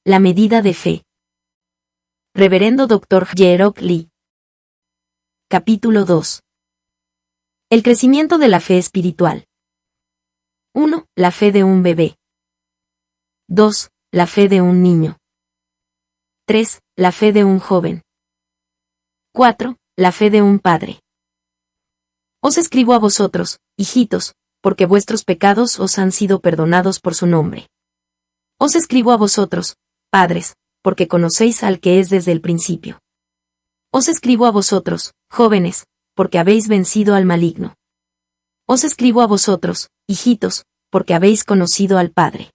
La medida de fe. Reverendo Dr. Jerok Lee. Capítulo 2. El crecimiento de la fe espiritual. 1. La fe de un bebé. 2. La fe de un niño. 3. La fe de un joven. 4. La fe de un padre. Os escribo a vosotros, hijitos, porque vuestros pecados os han sido perdonados por su nombre. Os escribo a vosotros, padres, porque conocéis al que es desde el principio. Os escribo a vosotros, jóvenes, porque habéis vencido al maligno. Os escribo a vosotros, hijitos, porque habéis conocido al Padre.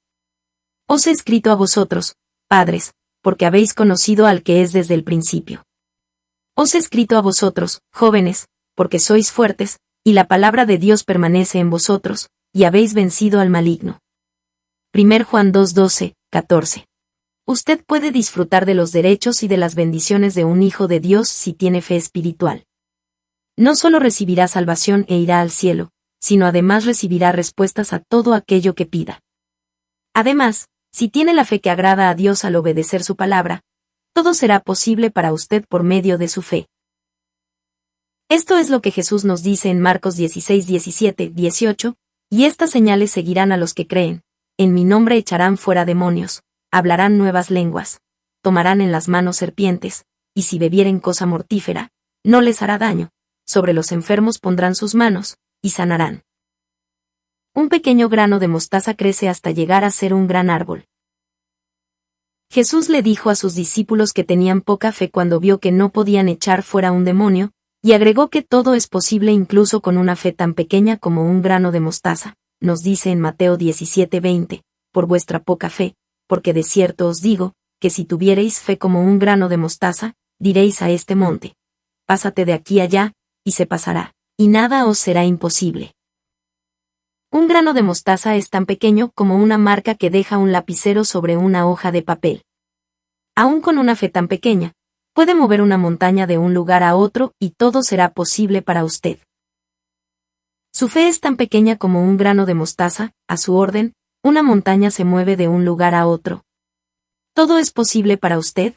Os he escrito a vosotros, padres, porque habéis conocido al que es desde el principio. Os he escrito a vosotros, jóvenes, porque sois fuertes, y la palabra de Dios permanece en vosotros, y habéis vencido al maligno. 1 Juan 2, 12, 14. Usted puede disfrutar de los derechos y de las bendiciones de un hijo de Dios si tiene fe espiritual. No solo recibirá salvación e irá al cielo, sino además recibirá respuestas a todo aquello que pida. Además, si tiene la fe que agrada a Dios al obedecer su palabra, todo será posible para usted por medio de su fe. Esto es lo que Jesús nos dice en Marcos 16, 17, 18, y estas señales seguirán a los que creen, en mi nombre echarán fuera demonios, hablarán nuevas lenguas, tomarán en las manos serpientes, y si bebieren cosa mortífera, no les hará daño, sobre los enfermos pondrán sus manos, y sanarán. Un pequeño grano de mostaza crece hasta llegar a ser un gran árbol. Jesús le dijo a sus discípulos que tenían poca fe cuando vio que no podían echar fuera un demonio, y agregó que todo es posible incluso con una fe tan pequeña como un grano de mostaza, nos dice en Mateo 17:20, por vuestra poca fe, porque de cierto os digo, que si tuviereis fe como un grano de mostaza, diréis a este monte, pásate de aquí allá, y se pasará, y nada os será imposible. Un grano de mostaza es tan pequeño como una marca que deja un lapicero sobre una hoja de papel. Aún con una fe tan pequeña, puede mover una montaña de un lugar a otro y todo será posible para usted. Su fe es tan pequeña como un grano de mostaza, a su orden, una montaña se mueve de un lugar a otro. ¿Todo es posible para usted?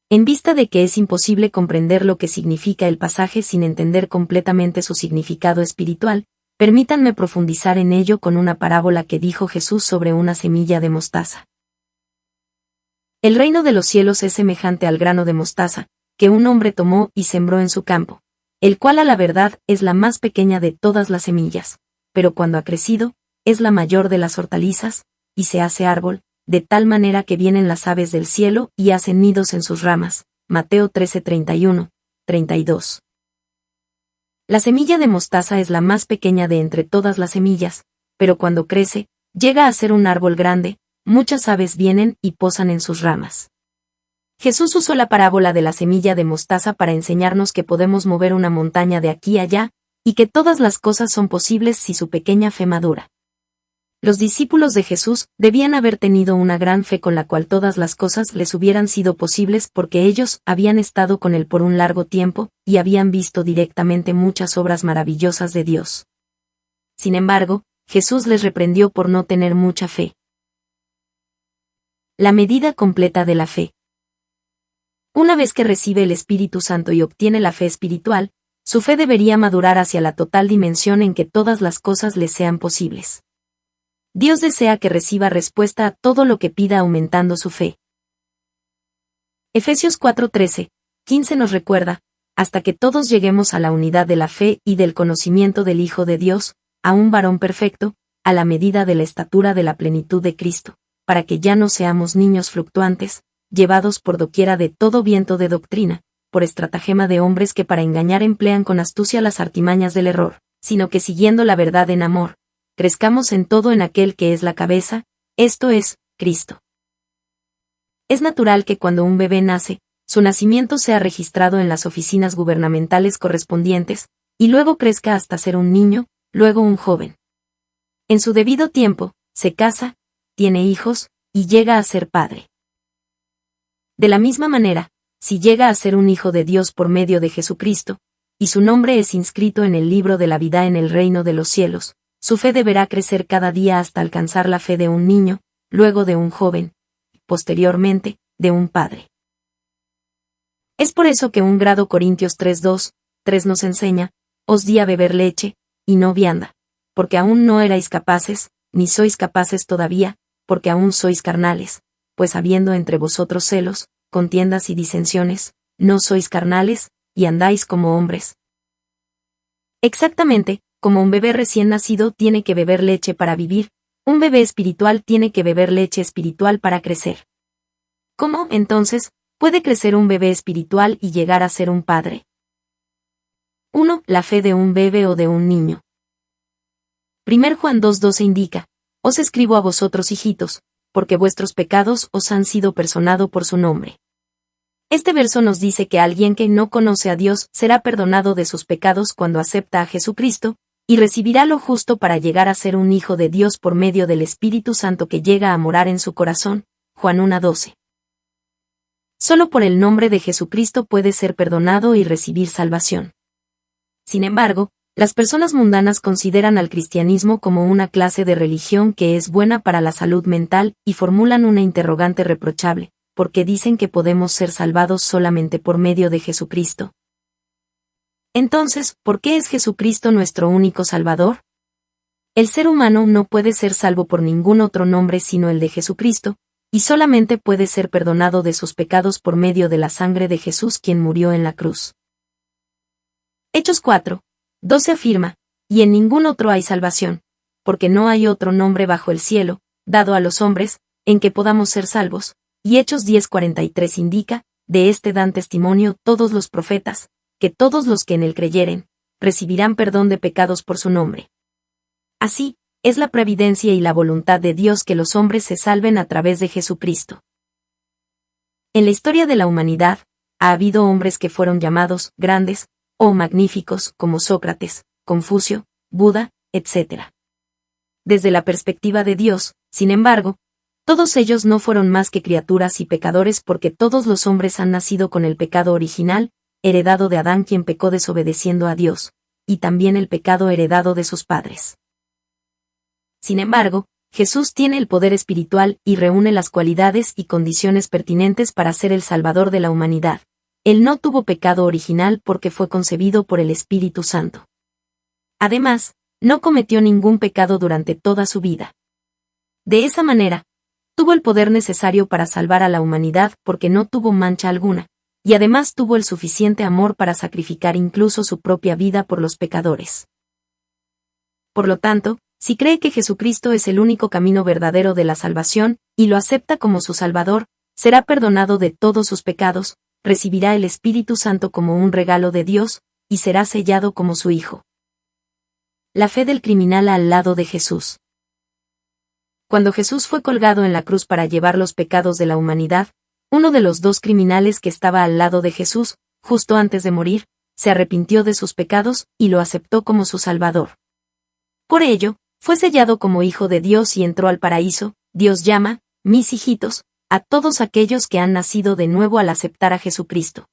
En vista de que es imposible comprender lo que significa el pasaje sin entender completamente su significado espiritual, permítanme profundizar en ello con una parábola que dijo Jesús sobre una semilla de mostaza. El reino de los cielos es semejante al grano de mostaza, que un hombre tomó y sembró en su campo, el cual a la verdad es la más pequeña de todas las semillas, pero cuando ha crecido, es la mayor de las hortalizas, y se hace árbol, de tal manera que vienen las aves del cielo y hacen nidos en sus ramas. Mateo 13:31, 32. La semilla de mostaza es la más pequeña de entre todas las semillas, pero cuando crece, llega a ser un árbol grande, muchas aves vienen y posan en sus ramas. Jesús usó la parábola de la semilla de mostaza para enseñarnos que podemos mover una montaña de aquí a allá, y que todas las cosas son posibles si su pequeña fe madura. Los discípulos de Jesús debían haber tenido una gran fe con la cual todas las cosas les hubieran sido posibles porque ellos habían estado con él por un largo tiempo y habían visto directamente muchas obras maravillosas de Dios. Sin embargo, Jesús les reprendió por no tener mucha fe. La medida completa de la fe. Una vez que recibe el Espíritu Santo y obtiene la fe espiritual, su fe debería madurar hacia la total dimensión en que todas las cosas les sean posibles. Dios desea que reciba respuesta a todo lo que pida aumentando su fe. Efesios 4:13, 15 nos recuerda, hasta que todos lleguemos a la unidad de la fe y del conocimiento del Hijo de Dios, a un varón perfecto, a la medida de la estatura de la plenitud de Cristo, para que ya no seamos niños fluctuantes, llevados por doquiera de todo viento de doctrina, por estratagema de hombres que para engañar emplean con astucia las artimañas del error, sino que siguiendo la verdad en amor, crezcamos en todo en aquel que es la cabeza, esto es, Cristo. Es natural que cuando un bebé nace, su nacimiento sea registrado en las oficinas gubernamentales correspondientes, y luego crezca hasta ser un niño, luego un joven. En su debido tiempo, se casa, tiene hijos, y llega a ser padre. De la misma manera, si llega a ser un hijo de Dios por medio de Jesucristo, y su nombre es inscrito en el libro de la vida en el reino de los cielos, su fe deberá crecer cada día hasta alcanzar la fe de un niño, luego de un joven, posteriormente, de un padre. Es por eso que 1 Corintios 3:2-3 nos enseña, os di a beber leche, y no vianda, porque aún no erais capaces, ni sois capaces todavía, porque aún sois carnales, pues habiendo entre vosotros celos, contiendas y disensiones, no sois carnales, y andáis como hombres. Exactamente, como un bebé recién nacido tiene que beber leche para vivir, un bebé espiritual tiene que beber leche espiritual para crecer. ¿Cómo, entonces, puede crecer un bebé espiritual y llegar a ser un padre? 1. La fe de un bebé o de un niño. 1 Juan 2:12 indica, os escribo a vosotros hijitos, porque vuestros pecados os han sido perdonados por su nombre. Este verso nos dice que alguien que no conoce a Dios será perdonado de sus pecados cuando acepta a Jesucristo, y recibirá lo justo para llegar a ser un hijo de Dios por medio del Espíritu Santo que llega a morar en su corazón. Juan 1:12. Solo por el nombre de Jesucristo puede ser perdonado y recibir salvación. Sin embargo, las personas mundanas consideran al cristianismo como una clase de religión que es buena para la salud mental y formulan una interrogante reprochable, porque dicen que podemos ser salvados solamente por medio de Jesucristo. Entonces, ¿por qué es Jesucristo nuestro único Salvador? El ser humano no puede ser salvo por ningún otro nombre sino el de Jesucristo, y solamente puede ser perdonado de sus pecados por medio de la sangre de Jesús quien murió en la cruz. Hechos 4:12 afirma, y en ningún otro hay salvación, porque no hay otro nombre bajo el cielo, dado a los hombres, en que podamos ser salvos, y Hechos 10:43 indica, de este dan testimonio todos los profetas, que todos los que en él creyeren, recibirán perdón de pecados por su nombre. Así, es la previdencia y la voluntad de Dios que los hombres se salven a través de Jesucristo. En la historia de la humanidad, ha habido hombres que fueron llamados grandes, o magníficos, como Sócrates, Confucio, Buda, etc. Desde la perspectiva de Dios, sin embargo, todos ellos no fueron más que criaturas y pecadores porque todos los hombres han nacido con el pecado original, heredado de Adán quien pecó desobedeciendo a Dios, y también el pecado heredado de sus padres. Sin embargo, Jesús tiene el poder espiritual y reúne las cualidades y condiciones pertinentes para ser el Salvador de la humanidad. Él no tuvo pecado original porque fue concebido por el Espíritu Santo. Además, no cometió ningún pecado durante toda su vida. De esa manera, tuvo el poder necesario para salvar a la humanidad porque no tuvo mancha alguna, y además tuvo el suficiente amor para sacrificar incluso su propia vida por los pecadores. Por lo tanto, si cree que Jesucristo es el único camino verdadero de la salvación, y lo acepta como su Salvador, será perdonado de todos sus pecados, recibirá el Espíritu Santo como un regalo de Dios, y será sellado como su Hijo. La fe del criminal al lado de Jesús. Cuando Jesús fue colgado en la cruz para llevar los pecados de la humanidad, uno de los dos criminales que estaba al lado de Jesús, justo antes de morir, se arrepintió de sus pecados y lo aceptó como su Salvador. Por ello, fue sellado como hijo de Dios y entró al paraíso. Dios llama, mis hijitos, a todos aquellos que han nacido de nuevo al aceptar a Jesucristo.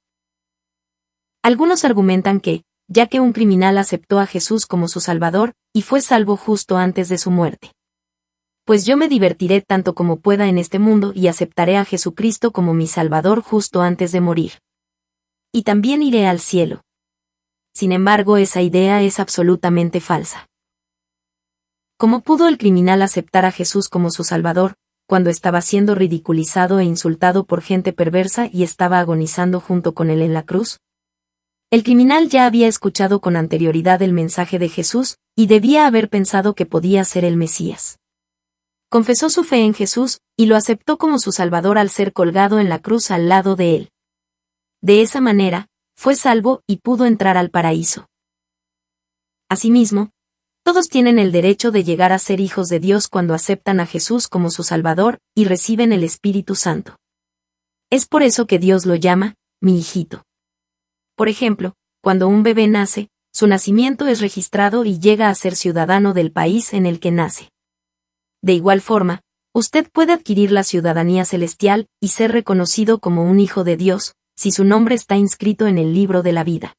Algunos argumentan que, ya que un criminal aceptó a Jesús como su Salvador, y fue salvo justo antes de su muerte. Pues yo me divertiré tanto como pueda en este mundo y aceptaré a Jesucristo como mi Salvador justo antes de morir. Y también iré al cielo. Sin embargo, esa idea es absolutamente falsa. ¿Cómo pudo el criminal aceptar a Jesús como su Salvador, cuando estaba siendo ridiculizado e insultado por gente perversa y estaba agonizando junto con él en la cruz? El criminal ya había escuchado con anterioridad el mensaje de Jesús, y debía haber pensado que podía ser el Mesías. Confesó su fe en Jesús, y lo aceptó como su Salvador al ser colgado en la cruz al lado de él. De esa manera, fue salvo y pudo entrar al paraíso. Asimismo, todos tienen el derecho de llegar a ser hijos de Dios cuando aceptan a Jesús como su Salvador y reciben el Espíritu Santo. Es por eso que Dios lo llama, mi hijito. Por ejemplo, cuando un bebé nace, su nacimiento es registrado y llega a ser ciudadano del país en el que nace. De igual forma, usted puede adquirir la ciudadanía celestial y ser reconocido como un hijo de Dios, si su nombre está inscrito en el libro de la vida.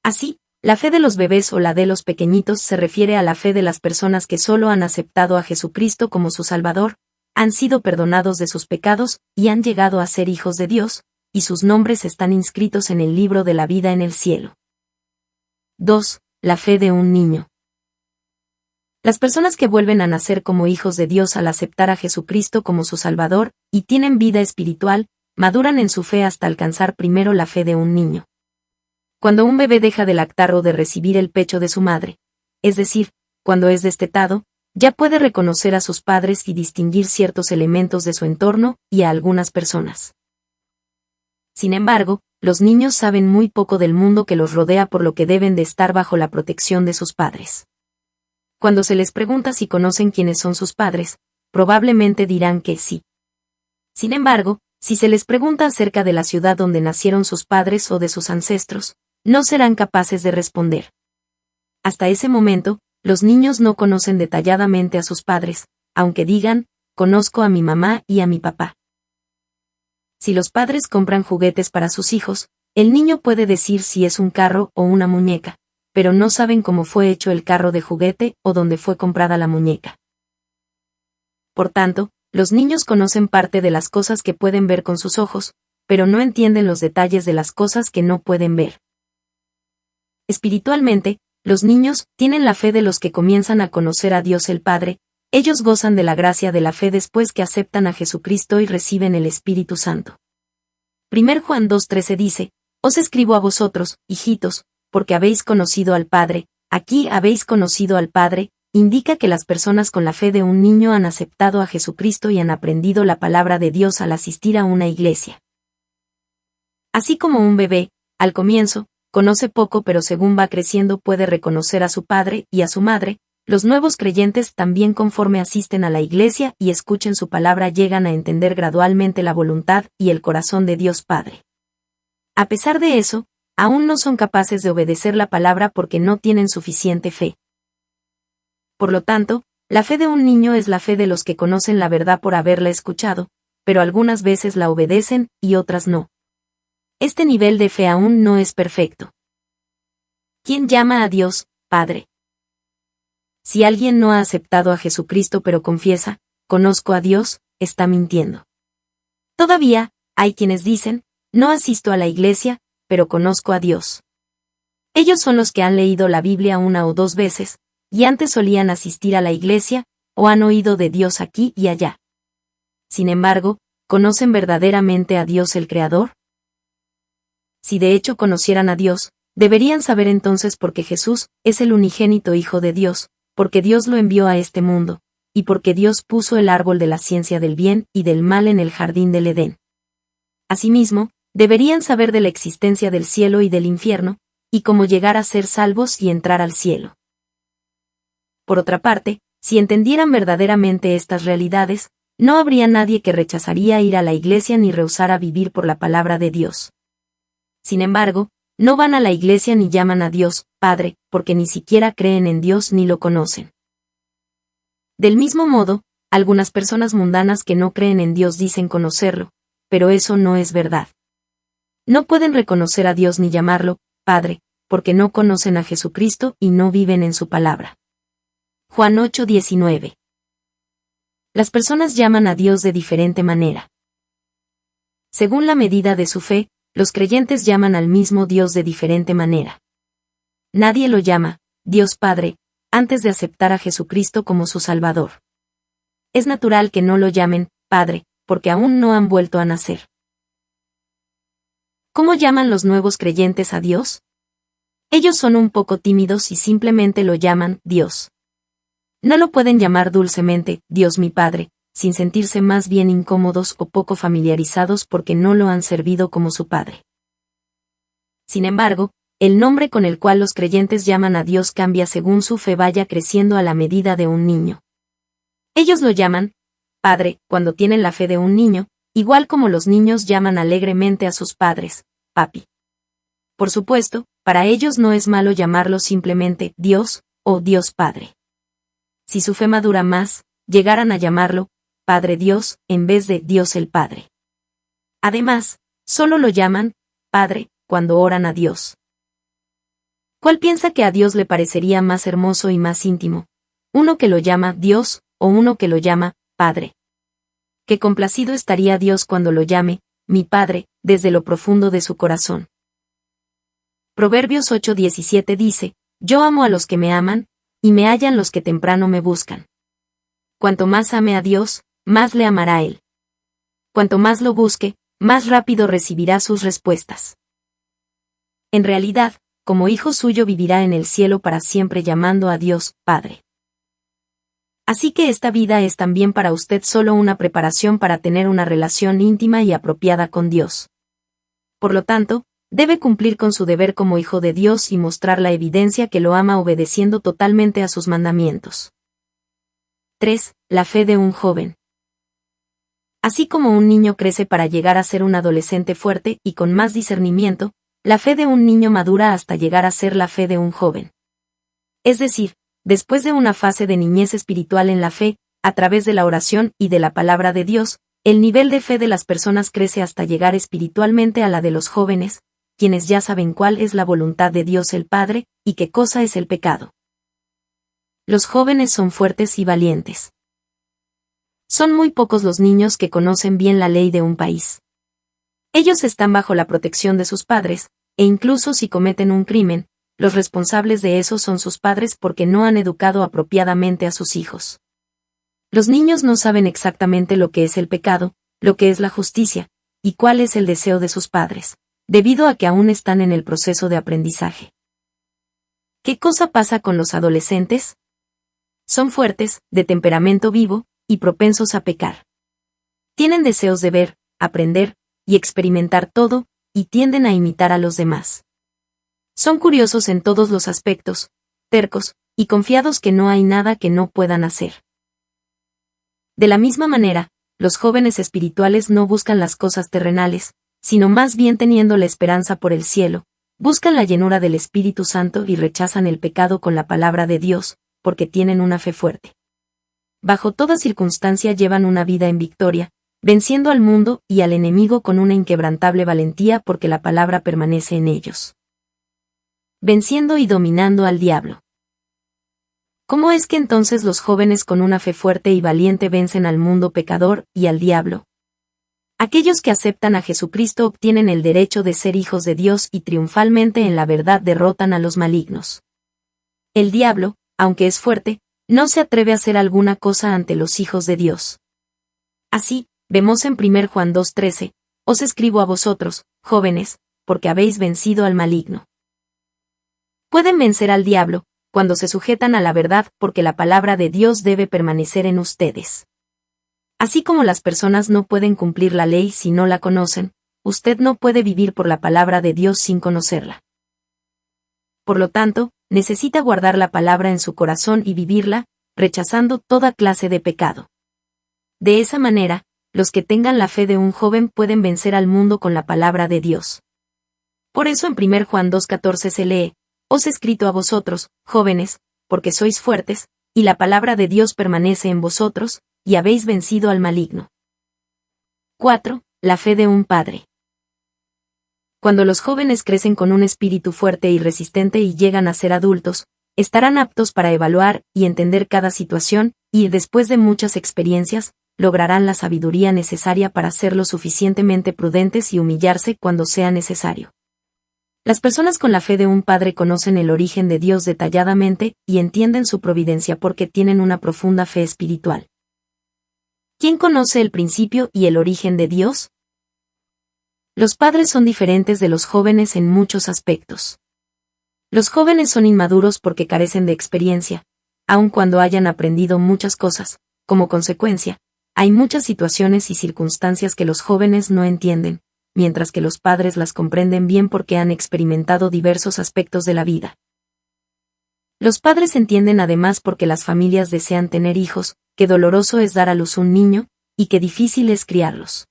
Así, la fe de los bebés o la de los pequeñitos se refiere a la fe de las personas que solo han aceptado a Jesucristo como su Salvador, han sido perdonados de sus pecados y han llegado a ser hijos de Dios, y sus nombres están inscritos en el libro de la vida en el cielo. 2. La fe de un niño. Las personas que vuelven a nacer como hijos de Dios al aceptar a Jesucristo como su Salvador, y tienen vida espiritual, maduran en su fe hasta alcanzar primero la fe de un niño. Cuando un bebé deja de lactar o de recibir el pecho de su madre, es decir, cuando es destetado, ya puede reconocer a sus padres y distinguir ciertos elementos de su entorno y a algunas personas. Sin embargo, los niños saben muy poco del mundo que los rodea, por lo que deben de estar bajo la protección de sus padres. Cuando se les pregunta si conocen quiénes son sus padres, probablemente dirán que sí. Sin embargo, si se les pregunta acerca de la ciudad donde nacieron sus padres o de sus ancestros, no serán capaces de responder. Hasta ese momento, los niños no conocen detalladamente a sus padres, aunque digan, conozco a mi mamá y a mi papá. Si los padres compran juguetes para sus hijos, el niño puede decir si es un carro o una muñeca, pero no saben cómo fue hecho el carro de juguete o dónde fue comprada la muñeca. Por tanto, los niños conocen parte de las cosas que pueden ver con sus ojos, pero no entienden los detalles de las cosas que no pueden ver. Espiritualmente, los niños tienen la fe de los que comienzan a conocer a Dios el Padre. Ellos gozan de la gracia de la fe después que aceptan a Jesucristo y reciben el Espíritu Santo. 1 Juan 2:13 dice, os escribo a vosotros, hijitos, porque habéis conocido al Padre. Aquí habéis conocido al Padre, indica que las personas con la fe de un niño han aceptado a Jesucristo y han aprendido la palabra de Dios al asistir a una iglesia. Así como un bebé, al comienzo, conoce poco pero según va creciendo puede reconocer a su padre y a su madre, los nuevos creyentes también conforme asisten a la iglesia y escuchen su palabra llegan a entender gradualmente la voluntad y el corazón de Dios Padre. A pesar de eso, aún no son capaces de obedecer la palabra porque no tienen suficiente fe. Por lo tanto, la fe de un niño es la fe de los que conocen la verdad por haberla escuchado, pero algunas veces la obedecen y otras no. Este nivel de fe aún no es perfecto. ¿Quién llama a Dios, Padre? Si alguien no ha aceptado a Jesucristo pero confiesa, conozco a Dios, está mintiendo. Todavía, hay quienes dicen, no asisto a la iglesia, pero conozco a Dios. Ellos son los que han leído la Biblia una o dos veces, y antes solían asistir a la iglesia, o han oído de Dios aquí y allá. Sin embargo, ¿conocen verdaderamente a Dios el Creador? Si de hecho conocieran a Dios, deberían saber entonces por qué Jesús es el unigénito Hijo de Dios, porque Dios lo envió a este mundo, y porque Dios puso el árbol de la ciencia del bien y del mal en el jardín del Edén. Asimismo, deberían saber de la existencia del cielo y del infierno, y cómo llegar a ser salvos y entrar al cielo. Por otra parte, si entendieran verdaderamente estas realidades, no habría nadie que rechazaría ir a la iglesia ni rehusara vivir por la palabra de Dios. Sin embargo, no van a la iglesia ni llaman a Dios, Padre, porque ni siquiera creen en Dios ni lo conocen. Del mismo modo, algunas personas mundanas que no creen en Dios dicen conocerlo, pero eso no es verdad. No pueden reconocer a Dios ni llamarlo, Padre, porque no conocen a Jesucristo y no viven en su palabra. Juan 8:19. Las personas llaman a Dios de diferente manera. Según la medida de su fe, los creyentes llaman al mismo Dios de diferente manera. Nadie lo llama Dios Padre antes de aceptar a Jesucristo como su Salvador. Es natural que no lo llamen Padre, porque aún no han vuelto a nacer. ¿Cómo llaman los nuevos creyentes a Dios? Ellos son un poco tímidos y simplemente lo llaman Dios. No lo pueden llamar dulcemente Dios mi Padre, sin sentirse más bien incómodos o poco familiarizados porque no lo han servido como su Padre. Sin embargo, el nombre con el cual los creyentes llaman a Dios cambia según su fe vaya creciendo a la medida de un niño. Ellos lo llaman Padre cuando tienen la fe de un niño, igual como los niños llaman alegremente a sus padres, Papi. Por supuesto, para ellos no es malo llamarlo simplemente Dios o Dios Padre. Si su fe madura más, llegaran a llamarlo Padre Dios en vez de Dios el Padre. Además, solo lo llaman Padre cuando oran a Dios. ¿Cuál piensa que a Dios le parecería más hermoso y más íntimo? ¿Uno que lo llama Dios o uno que lo llama Padre? que complacido estaría Dios cuando lo llame, mi Padre, desde lo profundo de su corazón. Proverbios 8:17 dice, yo amo a los que me aman, y me hallan los que temprano me buscan. Cuanto más ame a Dios, más le amará Él. Cuanto más lo busque, más rápido recibirá sus respuestas. En realidad, como hijo suyo vivirá en el cielo para siempre llamando a Dios, Padre. Así que esta vida es también para usted solo una preparación para tener una relación íntima y apropiada con Dios. Por lo tanto, debe cumplir con su deber como hijo de Dios y mostrar la evidencia que lo ama obedeciendo totalmente a sus mandamientos. 3. La fe de un joven. Así como un niño crece para llegar a ser un adolescente fuerte y con más discernimiento, la fe de un niño madura hasta llegar a ser la fe de un joven. Es decir, después de una fase de niñez espiritual en la fe, a través de la oración y de la palabra de Dios, el nivel de fe de las personas crece hasta llegar espiritualmente a la de los jóvenes, quienes ya saben cuál es la voluntad de Dios el Padre, y qué cosa es el pecado. Los jóvenes son fuertes y valientes. Son muy pocos los niños que conocen bien la ley de un país. Ellos están bajo la protección de sus padres, e incluso si cometen un crimen, los responsables de eso son sus padres porque no han educado apropiadamente a sus hijos. Los niños no saben exactamente lo que es el pecado, lo que es la justicia, y cuál es el deseo de sus padres, debido a que aún están en el proceso de aprendizaje. ¿Qué cosa pasa con los adolescentes? Son fuertes, de temperamento vivo, y propensos a pecar. Tienen deseos de ver, aprender, y experimentar todo, y tienden a imitar a los demás. Son curiosos en todos los aspectos, tercos, y confiados que no hay nada que no puedan hacer. De la misma manera, los jóvenes espirituales no buscan las cosas terrenales, sino más bien teniendo la esperanza por el cielo, buscan la llenura del Espíritu Santo y rechazan el pecado con la palabra de Dios, porque tienen una fe fuerte. Bajo toda circunstancia llevan una vida en victoria, venciendo al mundo y al enemigo con una inquebrantable valentía porque la palabra permanece en ellos. Venciendo y dominando al diablo. ¿Cómo es que entonces los jóvenes con una fe fuerte y valiente vencen al mundo pecador y al diablo? Aquellos que aceptan a Jesucristo obtienen el derecho de ser hijos de Dios y triunfalmente en la verdad derrotan a los malignos. El diablo, aunque es fuerte, no se atreve a hacer alguna cosa ante los hijos de Dios. Así, vemos en 1 Juan 2:13, os escribo a vosotros, jóvenes, porque habéis vencido al maligno. Pueden vencer al diablo, cuando se sujetan a la verdad porque la palabra de Dios debe permanecer en ustedes. Así como las personas no pueden cumplir la ley si no la conocen, usted no puede vivir por la palabra de Dios sin conocerla. Por lo tanto, necesita guardar la palabra en su corazón y vivirla, rechazando toda clase de pecado. De esa manera, los que tengan la fe de un joven pueden vencer al mundo con la palabra de Dios. Por eso en 1 Juan 2:14 se lee, os he escrito a vosotros, jóvenes, porque sois fuertes, y la palabra de Dios permanece en vosotros, y habéis vencido al maligno. 4. La fe de un padre. Cuando los jóvenes crecen con un espíritu fuerte y resistente y llegan a ser adultos, estarán aptos para evaluar y entender cada situación, y después de muchas experiencias, lograrán la sabiduría necesaria para ser lo suficientemente prudentes y humillarse cuando sea necesario. Las personas con la fe de un padre conocen el origen de Dios detalladamente y entienden su providencia porque tienen una profunda fe espiritual. ¿Quién conoce el principio y el origen de Dios? Los padres son diferentes de los jóvenes en muchos aspectos. Los jóvenes son inmaduros porque carecen de experiencia, aun cuando hayan aprendido muchas cosas. Como consecuencia, hay muchas situaciones y circunstancias que los jóvenes no entienden, mientras que los padres las comprenden bien porque han experimentado diversos aspectos de la vida. Los padres entienden además porque las familias desean tener hijos, qué doloroso es dar a luz un niño, y qué difícil es criarlos.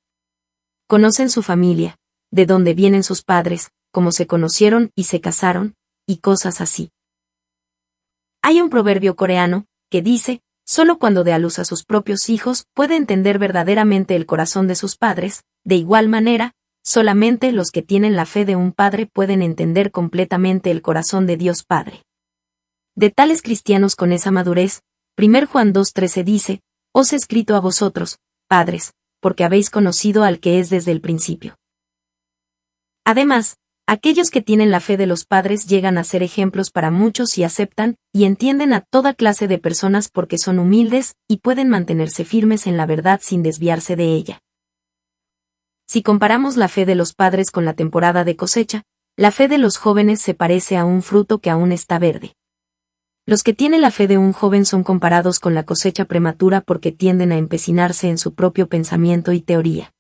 Conocen su familia, de dónde vienen sus padres, cómo se conocieron y se casaron, y cosas así. Hay un proverbio coreano, que dice, solo cuando dé a luz a sus propios hijos puede entender verdaderamente el corazón de sus padres, de igual manera, solamente los que tienen la fe de un padre pueden entender completamente el corazón de Dios Padre. De tales cristianos con esa madurez, 1 Juan 2:13 dice, os he escrito a vosotros, padres, porque habéis conocido al que es desde el principio. Además, aquellos que tienen la fe de los padres llegan a ser ejemplos para muchos y aceptan y entienden a toda clase de personas porque son humildes y pueden mantenerse firmes en la verdad sin desviarse de ella. Si comparamos la fe de los padres con la temporada de cosecha, la fe de los jóvenes se parece a un fruto que aún está verde. Los que tienen la fe de un joven son comparados con la cosecha prematura porque tienden a empecinarse en su propio pensamiento y teoría.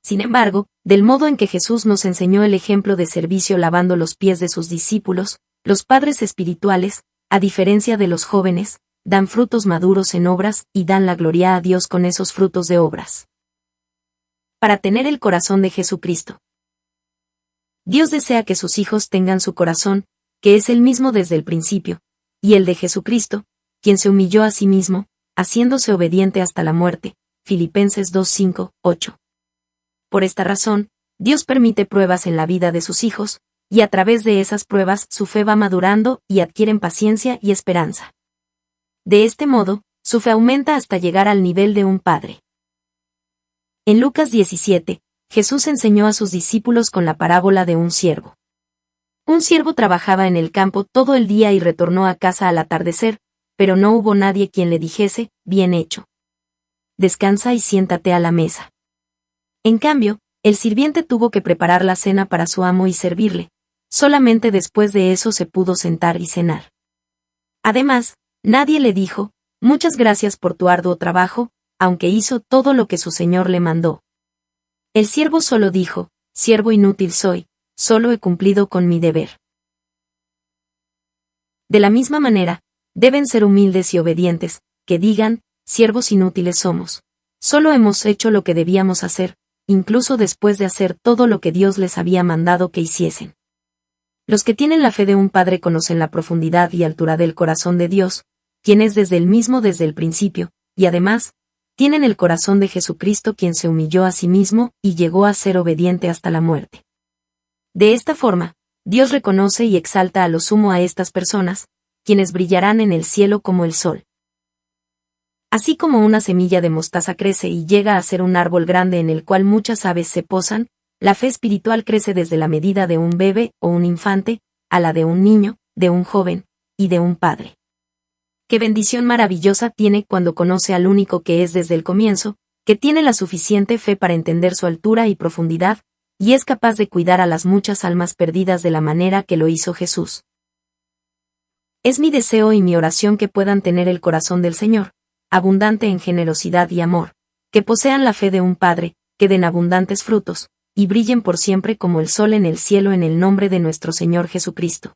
Sin embargo, del modo en que Jesús nos enseñó el ejemplo de servicio lavando los pies de sus discípulos, los padres espirituales, a diferencia de los jóvenes, dan frutos maduros en obras y dan la gloria a Dios con esos frutos de obras. Para tener el corazón de Jesucristo. Dios desea que sus hijos tengan su corazón, que es el mismo desde el principio, y el de Jesucristo, quien se humilló a sí mismo, haciéndose obediente hasta la muerte. Filipenses 2:5, 8. Por esta razón, Dios permite pruebas en la vida de sus hijos, y a través de esas pruebas su fe va madurando y adquieren paciencia y esperanza. De este modo, su fe aumenta hasta llegar al nivel de un padre. En Lucas 17, Jesús enseñó a sus discípulos con la parábola de un siervo. Un siervo trabajaba en el campo todo el día y retornó a casa al atardecer, pero no hubo nadie quien le dijese, bien hecho. Descansa y siéntate a la mesa. En cambio, el sirviente tuvo que preparar la cena para su amo y servirle. Solamente después de eso se pudo sentar y cenar. Además, nadie le dijo, muchas gracias por tu arduo trabajo, aunque hizo todo lo que su señor le mandó. El siervo solo dijo, siervo inútil soy, solo he cumplido con mi deber. De la misma manera, deben ser humildes y obedientes, que digan, siervos inútiles somos. Solo hemos hecho lo que debíamos hacer, incluso después de hacer todo lo que Dios les había mandado que hiciesen. Los que tienen la fe de un padre conocen la profundidad y altura del corazón de Dios, quien es desde el mismo desde el principio, y además, tienen el corazón de Jesucristo quien se humilló a sí mismo y llegó a ser obediente hasta la muerte. De esta forma, Dios reconoce y exalta a lo sumo a estas personas, quienes brillarán en el cielo como el sol. Así como una semilla de mostaza crece y llega a ser un árbol grande en el cual muchas aves se posan, la fe espiritual crece desde la medida de un bebé o un infante, a la de un niño, de un joven, y de un padre. Qué bendición maravillosa tiene cuando conoce al único que es desde el comienzo, que tiene la suficiente fe para entender su altura y profundidad, y es capaz de cuidar a las muchas almas perdidas de la manera que lo hizo Jesús. Es mi deseo y mi oración que puedan tener el corazón del Señor, abundante en generosidad y amor, que posean la fe de un Padre, que den abundantes frutos, y brillen por siempre como el sol en el cielo en el nombre de nuestro Señor Jesucristo.